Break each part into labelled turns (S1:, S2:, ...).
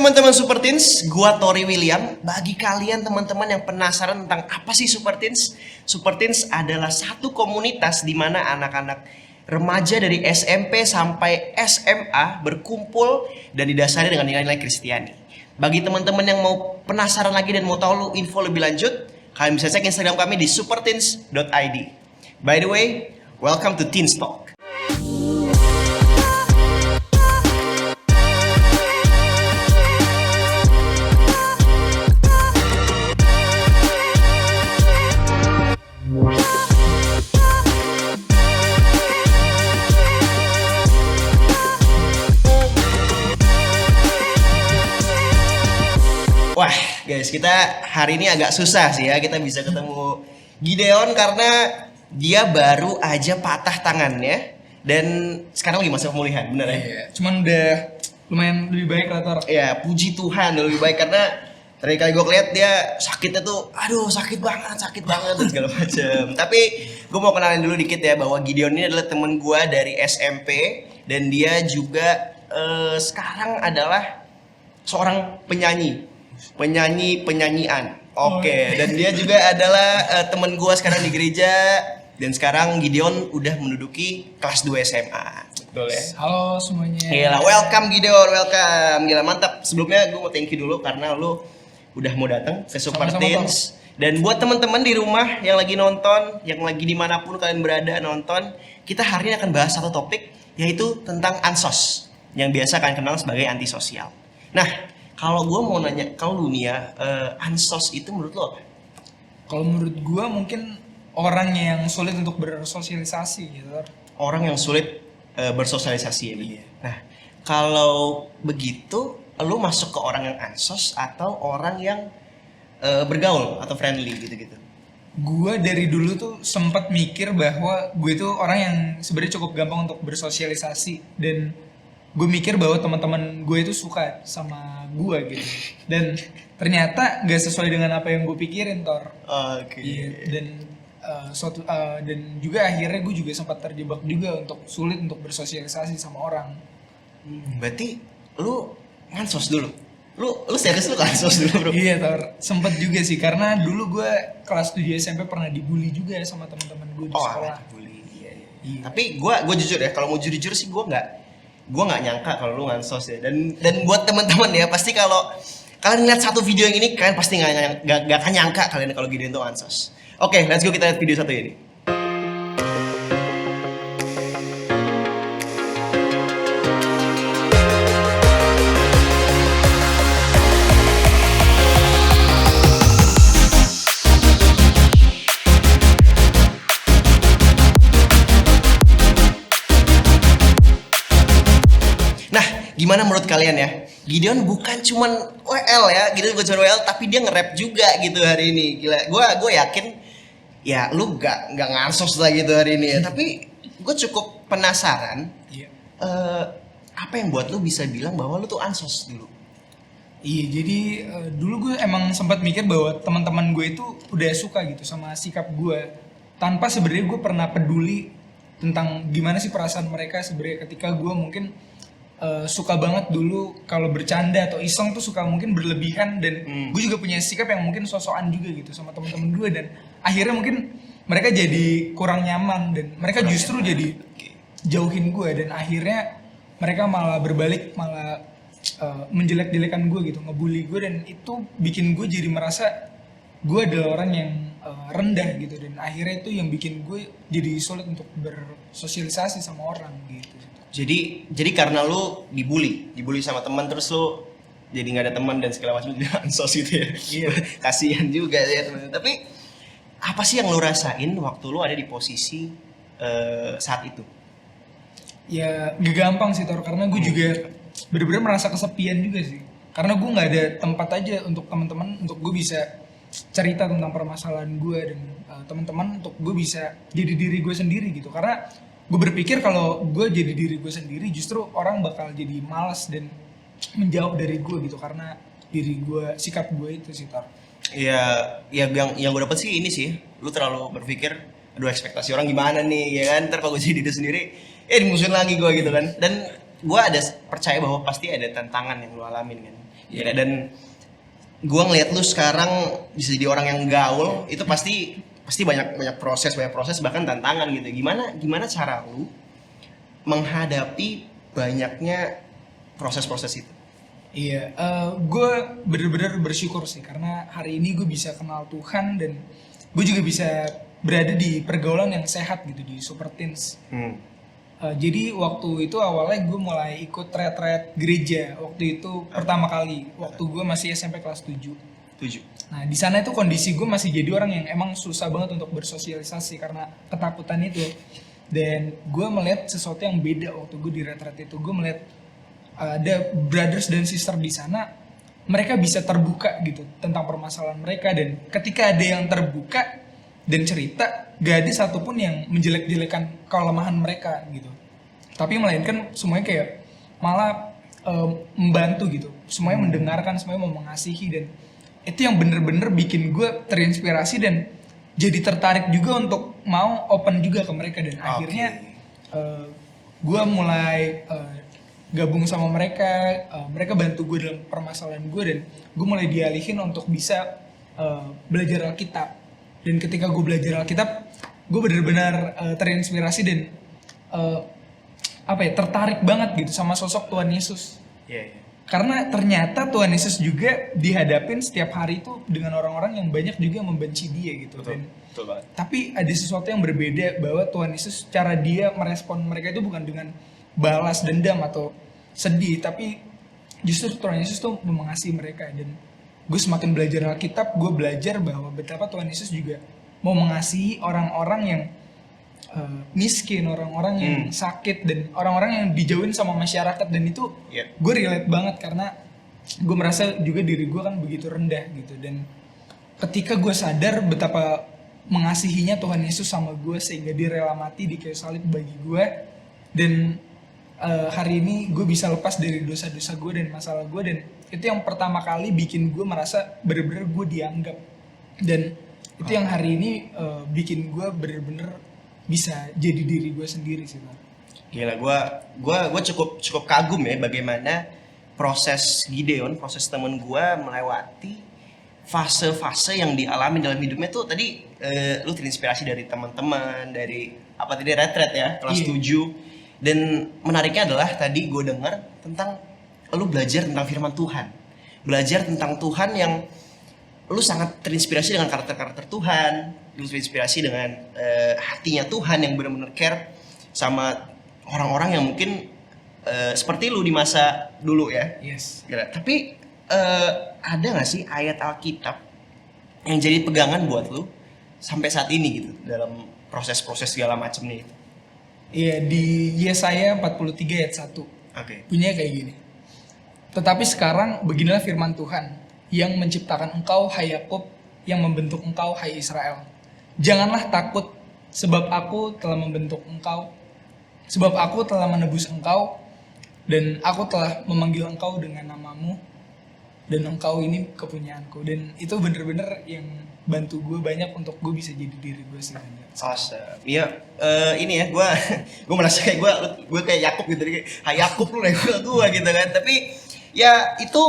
S1: teman-teman Super Teens, gua Tori William. Bagi kalian teman-teman yang penasaran tentang apa sih Super Teens adalah satu komunitas di mana anak-anak remaja dari SMP sampai SMA berkumpul dan didasari dengan nilai-nilai Kristiani. Bagi teman-teman yang mau penasaran lagi dan mau tahu info lebih lanjut, kalian bisa cek Instagram kami di superteens.id. By the way, welcome to Teens Talk. Wah guys, kita hari ini agak susah sih ya kita bisa ketemu Gideon karena dia baru aja patah tangannya dan sekarang lagi masa pemulihan, bener ya?
S2: Iya, cuman udah lumayan lebih baik lah Tor.
S1: Ya puji Tuhan udah lebih baik karena tadi kali gue lihat dia sakitnya tuh, aduh sakit banget dan segala macam. Tapi gue mau kenalin dulu dikit ya bahwa Gideon ini adalah temen gue dari SMP dan dia juga sekarang adalah seorang penyanyian. Oke. Dan dia juga adalah teman gue sekarang di gereja dan sekarang Gideon udah menduduki kelas 2 SMA. Betul ya?
S2: Halo semuanya.
S1: Gila, welcome Gideon, welcome. Gila mantap. Sebelumnya gue mau thank you dulu karena lu udah mau datang ke Super Teens. Dan buat teman-teman di rumah yang lagi nonton, yang lagi dimanapun kalian berada nonton, kita hari ini akan bahas satu topik yaitu tentang ansos yang biasa kalian kenal sebagai antisosial. Nah, kalau gue mau nanya, kalau lu nih ya, ansos itu menurut lo apa?
S2: Kalau menurut gua mungkin orang yang sulit untuk bersosialisasi gitu.
S1: Orang yang sulit bersosialisasi ya.
S2: Iya.
S1: Nah, kalau begitu, lu masuk ke orang yang ansos atau orang yang bergaul atau friendly gitu-gitu?
S2: Gua dari dulu tuh sempat mikir bahwa gue tuh orang yang sebenarnya cukup gampang untuk bersosialisasi dan gue mikir bahwa teman-teman gue itu suka sama gue gitu dan ternyata gak sesuai dengan apa yang gue pikirin Tor.
S1: Oke.
S2: Iya, dan juga akhirnya gue juga sempat terjebak juga untuk sulit untuk bersosialisasi sama orang.
S1: Berarti lu ansos dulu? Lu serius lu ansos dulu bro?
S2: Iya Tor, sempat juga sih karena dulu gue kelas 7 SMP pernah dibully juga sama teman-teman gue di sekolah.
S1: Bully. Iya. Tapi gue jujur ya, kalau mau jujur sih gue nggak nyangka kalau lu ngansos ya. Dan buat teman-teman ya, pasti kalau kalian lihat satu video yang ini, kalian pasti nggak akan nyangka kalian kalau Gideon tuh ngansos. Oke, let's go kita lihat video satu ini. Gimana menurut kalian ya? Gideon bukan cuman WL ya, Gideon bukan cuman WL tapi dia nge-rap juga gitu hari ini. Gila, gue yakin ya lu gak ngansos lah gitu hari ini ya. Tapi gue cukup penasaran.
S2: Iya.
S1: Apa yang buat lu bisa bilang bahwa lu tuh ansos dulu?
S2: Iya, jadi dulu gue emang sempat mikir bahwa teman-teman gue itu udah suka gitu sama sikap gue tanpa sebenarnya gue pernah peduli tentang gimana sih perasaan mereka sebenarnya ketika gue mungkin suka banget dulu kalau bercanda atau iseng tuh suka mungkin berlebihan dan gue juga punya sikap yang mungkin sosokan juga gitu sama teman-teman gue dan akhirnya mungkin mereka jadi kurang nyaman dan mereka justru jadi jauhin gue dan akhirnya mereka malah berbalik malah menjelek-jelekan gue gitu, ngebully gue dan itu bikin gue jadi merasa gue adalah orang yang rendah gitu dan akhirnya itu yang bikin gue jadi sulit untuk bersosialisasi sama orang gitu.
S1: Jadi karena lu dibully sama teman terus lu jadi nggak ada teman dan segala macam jadi ansos gitu ya. Iya. Kasihan juga ya teman-teman. Tapi apa sih yang lu rasain waktu lu ada di posisi saat itu?
S2: Ya gak gampang sih Tor karena gue juga bener-bener merasa kesepian juga sih. Karena gue nggak ada tempat aja untuk teman-teman untuk gue bisa cerita tentang permasalahan gue dan teman-teman untuk gue bisa jadi diri gue sendiri gitu. Karena gue berpikir kalau gue jadi diri gue sendiri justru orang bakal jadi malas dan menjauh dari gue gitu karena diri gue, sikap gue itu sih Tor.
S1: Ya yang gue dapet sih ini sih, lu terlalu berpikir, aduh ekspektasi orang gimana nih, ya kan? Ntar kalau gue jadi diri sendiri, dimusuhin lagi gue gitu kan. Dan gue ada percaya bahwa pasti ada tantangan yang lu alamin kan. Ya, dan gua ngeliat lu sekarang bisa jadi orang yang gaul, itu pasti banyak proses bahkan tantangan gitu. Gimana cara lu menghadapi banyaknya proses-proses itu?
S2: Iya, gue bener-bener bersyukur sih karena hari ini gue bisa kenal Tuhan dan gue juga bisa berada di pergaulan yang sehat gitu di Super Teens. Jadi waktu itu awalnya gue mulai ikut retret gereja waktu itu pertama kali waktu gue masih SMP kelas 7.
S1: 7.
S2: Nah di sana itu kondisi gue masih jadi orang yang emang susah banget untuk bersosialisasi karena ketakutan itu. Dan gue melihat sesuatu yang beda waktu gue di retret itu. Gue melihat ada brothers dan sister di sana, mereka bisa terbuka gitu tentang permasalahan mereka, dan ketika ada yang terbuka dan cerita, gak ada satupun yang menjelek-jelekan kelemahan mereka gitu. Tapi melainkan semuanya kayak malah membantu gitu. Semuanya mendengarkan, semuanya mau mengasihi, dan itu yang bener-bener bikin gue terinspirasi dan jadi tertarik juga untuk mau open juga ke mereka, dan akhirnya gue mulai gabung sama mereka, mereka bantu gue dalam permasalahan gue, dan gue mulai dialihin untuk bisa belajar Alkitab. Dan ketika gue belajar Alkitab, gue benar-benar terinspirasi dan tertarik banget gitu sama sosok Tuhan Yesus.
S1: Yeah.
S2: Karena ternyata Tuhan Yesus juga dihadapin setiap hari itu dengan orang-orang yang banyak juga membenci dia gitu.
S1: Betul banget.
S2: Tapi ada sesuatu yang berbeda, bahwa Tuhan Yesus cara dia merespon mereka itu bukan dengan balas dendam atau sedih, tapi justru Tuhan Yesus tuh mengasihi mereka. Dan gue semakin belajar Alkitab, gue belajar bahwa betapa Tuhan Yesus juga mau mengasihi orang-orang yang miskin, orang-orang yang sakit, dan orang-orang yang dijauhin sama masyarakat. Dan itu gue relate banget karena gue merasa juga diri gue kan begitu rendah gitu. Dan ketika gue sadar betapa mengasihinya Tuhan Yesus sama gue sehingga dia rela mati di kayu salib bagi gue, dan hari ini gue bisa lepas dari dosa-dosa gue dan masalah gue, dan itu yang pertama kali bikin gue merasa bener-bener gue dianggap. Dan itu yang hari ini bikin gue bener-bener bisa jadi diri gue sendiri sih, Pak.
S1: Gila, gue cukup kagum ya bagaimana proses Gideon, proses temen gue melewati fase-fase yang dialami dalam hidupnya tuh. Tadi lu terinspirasi dari teman-teman, dari retret ya, kelas 7. Dan menariknya adalah tadi gue dengar tentang lu belajar tentang firman Tuhan, belajar tentang Tuhan yang lu sangat terinspirasi dengan karakter-karakter Tuhan, lu terinspirasi dengan hatinya Tuhan yang benar-benar care sama orang-orang yang mungkin seperti lu di masa dulu ya.
S2: Yes.
S1: Gila. Tapi ada nggak sih ayat Alkitab yang jadi pegangan buat lu sampai saat ini gitu dalam proses-proses segala macamnya itu?
S2: Iya, di Yesaya 43 ayat 1. Bunyinya kayak gini. Tetapi sekarang beginilah firman Tuhan yang menciptakan engkau, hai Yakub, yang membentuk engkau, hai Israel. Janganlah takut, sebab aku telah membentuk engkau, sebab aku telah menebus engkau, dan aku telah memanggil engkau dengan namamu, dan engkau ini kepunyaanku. Dan itu bener-bener yang bantu gue banyak untuk gue bisa jadi diri gue sih.
S1: Awesome. Iya, ini ya, gue merasa kayak gue kayak Yakub gitu, kayak hai Yakub lu gue gitu kan. Tapi ya itu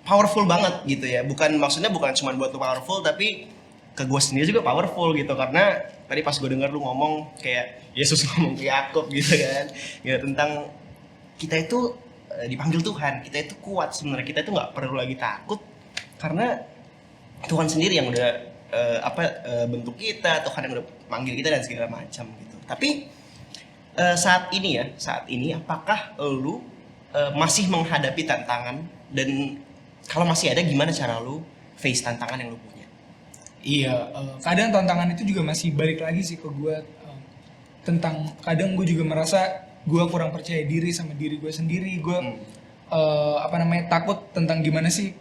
S1: powerful banget gitu ya. Maksudnya bukan cuma buat lu powerful, tapi ke gue sendiri juga powerful gitu. Karena tadi pas gue denger lu ngomong kayak Yesus ngomong ke Yakub gitu kan, ya tentang kita itu dipanggil Tuhan, kita itu kuat sebenarnya, kita itu nggak perlu lagi takut karena Tuhan sendiri yang udah bentuk kita, Tuhan yang udah manggil kita dan segala macam gitu. Tapi saat ini apakah lu masih menghadapi tantangan, dan kalau masih ada gimana cara lu face tantangan yang lu punya?
S2: Iya, kadang tantangan itu juga masih balik lagi sih ke gue, tentang kadang gue juga merasa gue kurang percaya diri sama diri gue sendiri. Gue takut tentang gimana sih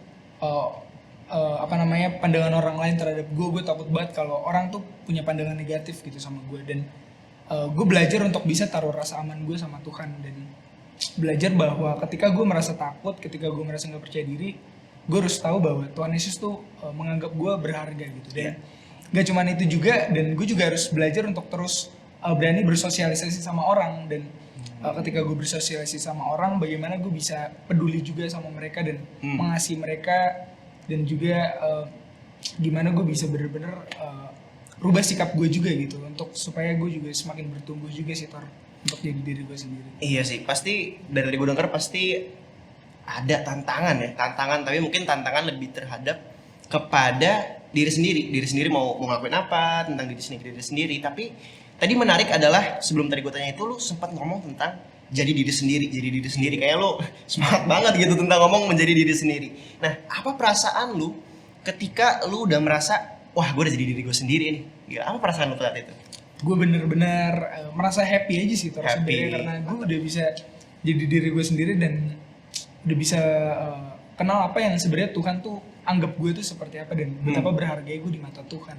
S2: pandangan orang lain terhadap gue. Gue takut banget kalau orang tuh punya pandangan negatif gitu sama gue. Dan gue belajar untuk bisa taruh rasa aman gue sama Tuhan, dan belajar bahwa ketika gue merasa takut, ketika gue merasa nggak percaya diri, gue harus tahu bahwa Tuhan Yesus tuh menganggap gue berharga gitu. Dan gak cuman itu juga, dan gue juga harus belajar untuk terus berani bersosialisasi sama orang. Dan ketika gue bersosialisasi sama orang, bagaimana gue bisa peduli juga sama mereka dan mengasihi mereka, dan juga gimana gue bisa bener-bener rubah sikap gue juga gitu untuk supaya gue juga semakin bertumbuh juga sih Tor, untuk jadi diri gue sendiri.
S1: Iya sih, pasti dari gue denger pasti ada tantangan, tapi mungkin tantangan lebih terhadap kepada diri sendiri mau ngelakuin apa tentang diri sendiri. Tapi tadi menarik adalah sebelum tadi gue tanya itu, lu sempat ngomong tentang jadi diri sendiri, kayak lu semangat banget gitu tentang ngomong menjadi diri sendiri. Nah, apa perasaan lu ketika lu udah merasa, wah gue udah jadi diri gue sendiri nih? Gila, apa perasaan lu saat itu?
S2: Gue bener-bener merasa happy aja sih Tor, sebenarnya, karena gue udah bisa jadi diri gue sendiri dan udah bisa kenal apa yang sebenarnya Tuhan tuh anggap gue tuh seperti apa, dan betapa berharga gue di mata Tuhan.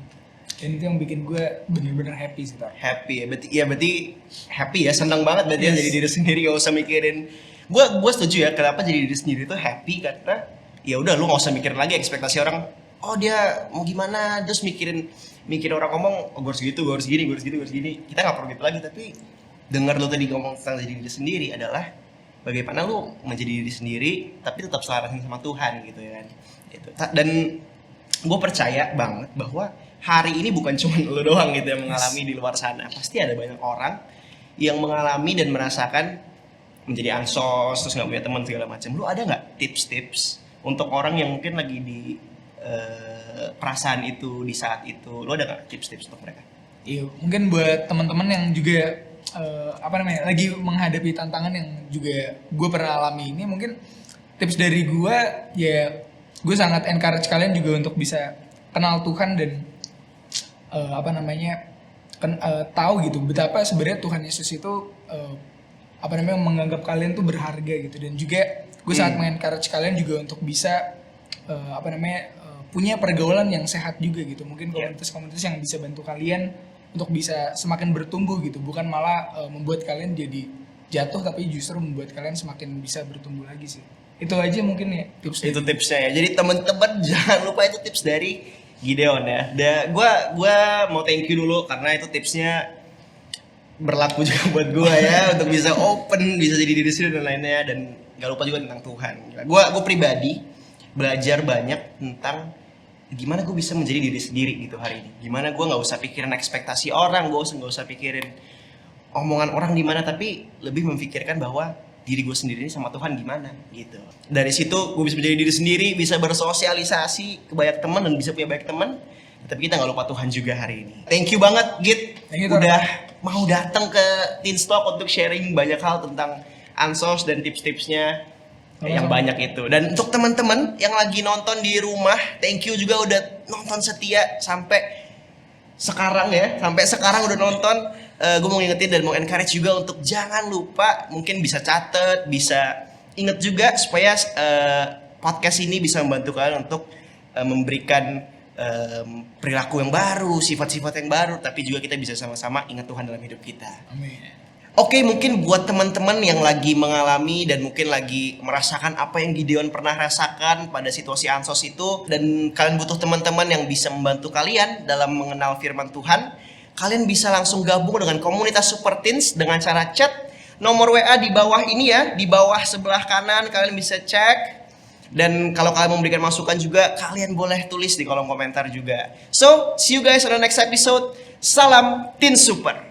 S2: Dan itu yang bikin gue bener-bener happy sih Tor.
S1: Happy ya, berarti happy ya, senang banget berarti ya jadi diri sendiri, gak usah mikirin. Gue setuju ya, kenapa jadi diri sendiri tuh happy, karena ya udah lu gak usah mikirin lagi ekspektasi orang. Oh dia mau gimana, terus mikir orang ngomong, oh gue harus gitu, gue harus gini. Kita gak perlu gitu lagi, tapi dengar lu tadi ngomong tentang jadi diri sendiri adalah bagaimana lu menjadi diri sendiri tapi tetap selarasin sama Tuhan gitu ya kan. Gitu. Dan gue percaya banget bahwa hari ini bukan cuma lu doang gitu yang mengalami di luar sana. Pasti ada banyak orang yang mengalami dan merasakan menjadi ansos, terus gak punya teman segala macam. Lu ada gak tips-tips untuk orang yang mungkin lagi di perasaan itu, di saat itu? Lu ada gak tips-tips untuk mereka?
S2: Iya, mungkin buat teman-teman yang juga lagi menghadapi tantangan yang juga gue pernah alami ini, mungkin tips dari gue ya, gue sangat encourage kalian juga untuk bisa kenal Tuhan dan tahu gitu betapa sebenarnya Tuhan Yesus itu menganggap kalian tuh berharga gitu. Dan juga gue sangat mengencourage kalian juga untuk bisa punya pergaulan yang sehat juga gitu. Mungkin komunitas-komunitas yang bisa bantu kalian untuk bisa semakin bertumbuh gitu, bukan malah membuat kalian jadi jatuh, tapi justru membuat kalian semakin bisa bertumbuh lagi sih. Itu aja mungkin ya tipsnya.
S1: Itu tipsnya ya. Jadi teman-teman jangan lupa, itu tips dari Gideon ya. Gua mau thank you dulu karena itu tipsnya berlaku juga buat gua ya untuk bisa open, bisa jadi diri sendiri dan lainnya, dan gak lupa juga tentang Tuhan. Gua pribadi belajar banyak tentang gimana gue bisa menjadi diri sendiri gitu hari ini. Gimana gue nggak usah pikirin ekspektasi orang, gue nggak usah pikirin omongan orang gimana, tapi lebih memikirkan bahwa diri gue sendiri ini sama Tuhan gimana gitu. Dari situ gue bisa menjadi diri sendiri, bisa bersosialisasi ke banyak teman dan bisa punya banyak teman. Tapi kita nggak lupa Tuhan juga hari ini. Thank you banget Git, udah mau datang ke Teenstalk untuk sharing banyak hal tentang Ansos dan tips-tipsnya yang banyak itu. Dan untuk teman-teman yang lagi nonton di rumah, thank you juga udah nonton setia sampai sekarang ya. Sampai sekarang udah nonton. Gue mau ngingetin dan mau encourage juga untuk jangan lupa, mungkin bisa catet, bisa inget juga supaya podcast ini bisa membantu kalian untuk memberikan perilaku yang baru, sifat-sifat yang baru, tapi juga kita bisa sama-sama ingat Tuhan dalam hidup kita.
S2: Amin.
S1: Oke, mungkin buat teman-teman yang lagi mengalami dan mungkin lagi merasakan apa yang Gideon pernah rasakan pada situasi Ansos itu, dan kalian butuh teman-teman yang bisa membantu kalian dalam mengenal firman Tuhan, kalian bisa langsung gabung dengan komunitas Super Teens dengan cara chat nomor WA di bawah ini ya, di bawah sebelah kanan kalian bisa cek. Dan kalau kalian memberikan masukan juga, kalian boleh tulis di kolom komentar juga. So, see you guys on the next episode. Salam Teen Super.